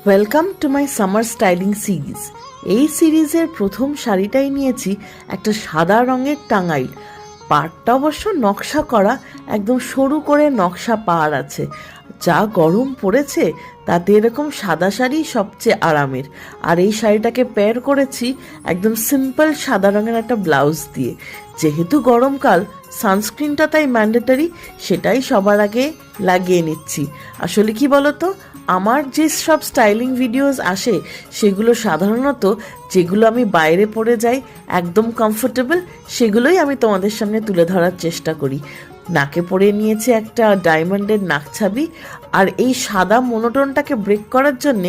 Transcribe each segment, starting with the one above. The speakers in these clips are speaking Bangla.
Welcome to my summer styling series. এই সিরিজের প্রথম শাড়িটাই নিয়েছি একটা সাদা রঙের টাঙ্গাইল। পাড়টা অবশ্য নকশা করা, একদম সরু করে নকশা পাড় আছে। যা গরম পড়েছে তাতে এরকম সাদা শাড়ি সবচেয়ে আরামের। আর এই শাড়িটাকে পেয়ার করেছি একদম সিম্পল সাদা রঙের একটা ব্লাউজ দিয়ে। যেহেতু গরমকাল, সানস্ক্রিনটা তাই ম্যান্ডেটরি, সেটাই সবার আগে লাগিয়ে নিচ্ছি। আসলে কি বলতো, আমার যে সব স্টাইলিং ভিডিওস আসে সেগুলো সাধারণত যেগুলো আমি বাইরে পরে যাই একদম কমফোর্টেবল, সেগুলোই আমি তোমাদের সামনে তুলে ধরার চেষ্টা করি। নাকে পরে নিয়েছে একটা ডায়মন্ডের নাকছাবি, আর এই সাদা মনোটোনটাকে ব্রেক করার জন্য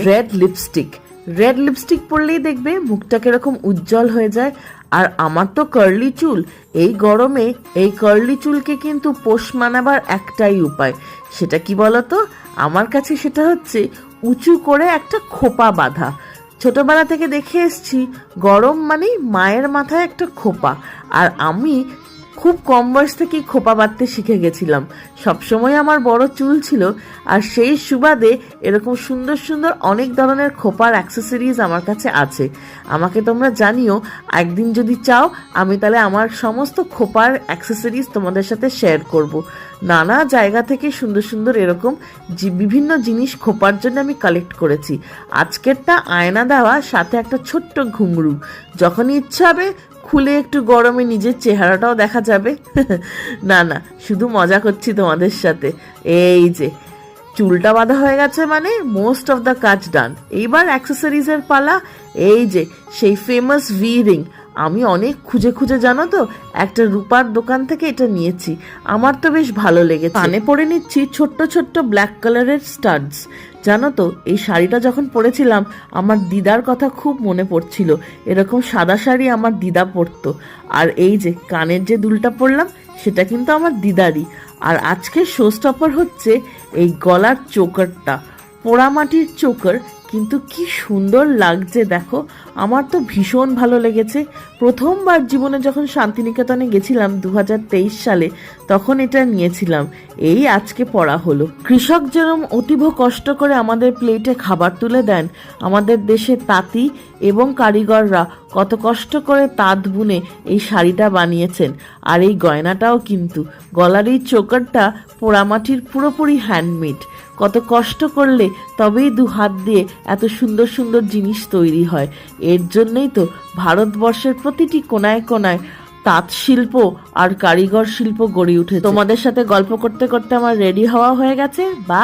রেড লিপস্টিক পরলেই দেখবে মুখটা কিরকম উজ্জ্বল হয়ে যায়। আর আমার তো কার্লি চুল, এই গরমে এই কার্লি চুলকে কিন্তু পোষ মানাবার একটাই উপায়। সেটা কি বলতো, আমার কাছে সেটা হচ্ছে উঁচু করে একটা খোপা বাঁধা। ছোটবেলা থেকে দেখে এসছি গরম মানেই মায়ের মাথায় একটা খোপা, আর আমি খুব কম বয়স থেকেই খোপা বাঁধতে শিখে গেছিলাম। সবসময় আমার বড় চুল ছিল, আর সেই সুবাদে এরকম সুন্দর সুন্দর অনেক ধরনের খোপার অ্যাক্সেসরিজ আমার কাছে আছে। আমাকে তোমরা জানিও, একদিন যদি চাও আমি তাহলে আমার সমস্ত খোপার অ্যাক্সেসরিজ তোমাদের সাথে শেয়ার করব। নানা জায়গা থেকে সুন্দর সুন্দর এরকম বিভিন্ন জিনিস খোপার জন্য আমি কালেক্ট করেছি। আজকেরটা আয়না দেওয়া, সাথে একটা ছোট্ট ঘুঙরু। যখনই ইচ্ছা হবে খুলে একটু গরমে নিজের চেহারাটাও দেখা যাবে। না, শুধু মজা করছি তোমাদের সাথে। এই যে চুলটা বাঁধা হয়ে গেছে, মানে মোস্ট অফ দ্য কাজ ডান। এইবার অ্যাক্সেসরিজের পালা। এই যে সেই ফেমাস ভি রিং, আমি অনেক খুঁজে খুঁজে জানো তো একটা রূপার দোকান থেকে এটা নিয়েছি। আমার তো বেশ ভালো লেগেছে। কানে পরে নিচ্ছি ছোট্ট ছোট্ট ব্ল্যাক কালারের স্টাডস। জানো তো, এই শাড়িটা যখন পরেছিলাম আমার দিদার কথা খুব মনে পড়ছিল। এরকম সাদা শাড়ি আমার দিদা পরতো। আর এই যে কানের যে দুলটা পরলাম সেটা কিন্তু আমার দিদারই। আর আজকে শো স্টপার হচ্ছে এই গলার চোকারটা, পোড়ামাটির চোকার, কিন্তু কি সুন্দর লাগছে দেখো। আমার তো ভীষণ ভালো লেগেছে। প্রথমবার জীবনে যখন শান্তিনিকেতনে গেছিলাম 2023 সালে, তখন এটা নিয়েছিলাম। এই আজকে পড়া হলো। কৃষক যেরকম অতীব কষ্ট করে আমাদের প্লেটে খাবার তুলে দেন, আমাদের দেশে তাঁতি এবং কারিগররা কত কষ্ট করে তাঁত বুনে এই শাড়িটা বানিয়েছেন। আর এই গয়নাটাও কিন্তু, গলার এই চোকারটা পোড়ামাটির পুরোপুরি হ্যান্ডমেড। কত কষ্ট করলে তবেই দু হাত দিয়ে এত সুন্দর সুন্দর জিনিস তৈরি হয়। এর জন্যই তো ভারতবর্ষের প্রতিটি কোনায় কোনায় তাঁত শিল্প আর কারিগর শিল্প গড়ে উঠেছে। তোমাদের সাথে গল্প করতে করতে আমার রেডি হওয়া হয়ে গেছে। বা